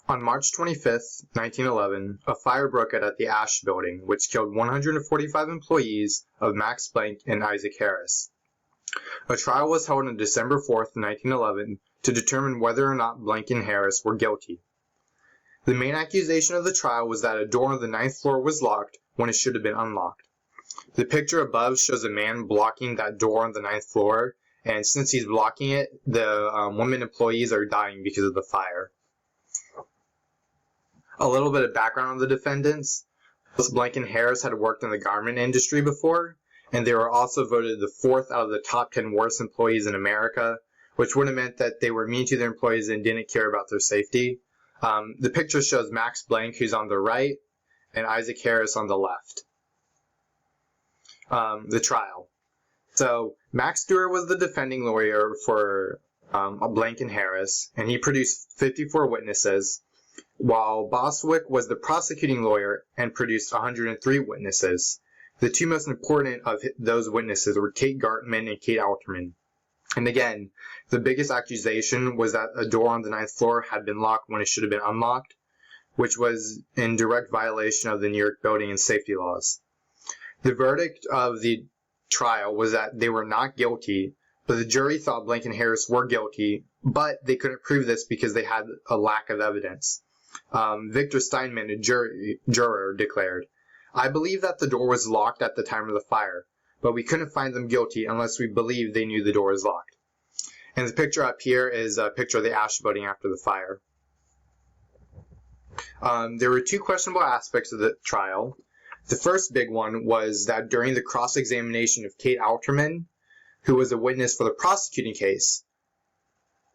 On March 25, 1911, a fire broke out at the Ash Building, which killed 145 employees of Max Planck and Isaac Harris. A trial was held on December 4, 1911, to determine whether or not Planck and Harris were guilty. The main accusation of the trial was that a door on the 9th floor was locked when it should have been unlocked. The picture above shows a man blocking that door on the 9th floor, and since he's blocking it, the women employees are dying because of the fire. A little bit of background on the defendants. Both Planck and Harris had worked in the garment industry before, and they were also voted the 4th out of the top 10 worst employees in America, which would have meant that they were mean to their employees and didn't care about their safety. The picture shows Max Planck, who's on the right, and Isaac Harris on the left. The trial. So Max Stewart was the defending lawyer for Planck and Harris, and he produced 54 witnesses, while Bostwick was the prosecuting lawyer and produced 103 witnesses. The two most important of those witnesses were Kate Gartman and Kate Alterman. And again, the biggest accusation was that a door on the 9th floor had been locked when it should have been unlocked, which was in direct violation of the New York building and safety laws. The verdict of the trial was that they were not guilty, but the jury thought Planck and Harris were guilty, but they couldn't prove this because they had a lack of evidence. Victor Steinman, a juror, declared, "I believe that the door was locked at the time of the fire, but we couldn't find them guilty unless we believed they knew the door was locked." And the picture up here is a picture of the Ash Building after the fire. There were two questionable aspects of the trial. The first big one was that during the cross-examination of Kate Alterman, who was a witness for the prosecuting case,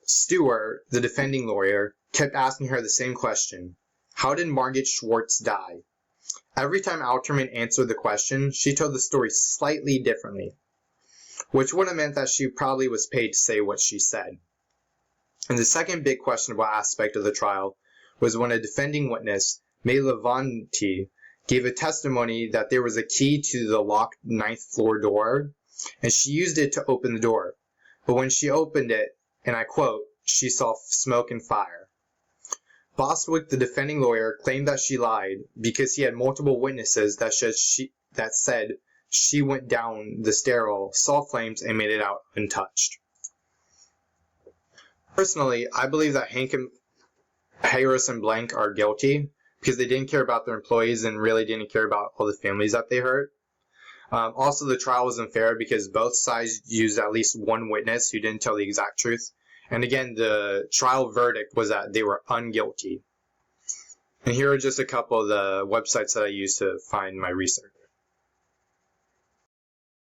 Stewart, the defending lawyer, kept asking her the same question: how did Margit Schwartz die? Every time Alterman answered the question, she told the story slightly differently, which would have meant that she probably was paid to say what she said. And the second big questionable aspect of the trial was when a defending witness, May Levanti, gave a testimony that there was a key to the locked 9th floor door, and she used it to open the door. But when she opened it, and I quote, she saw smoke and fire. Bostwick, the defending lawyer, claimed that she lied because he had multiple witnesses that said she went down the stairwell, saw flames, and made it out untouched. Personally, I believe that Harris and Planck are guilty because they didn't care about their employees and really didn't care about all the families that they hurt. Also, the trial was unfair because both sides used at least one witness who didn't tell the exact truth. And again, the trial verdict was that they were unguilty. And here are just a couple of the websites that I used to find my research.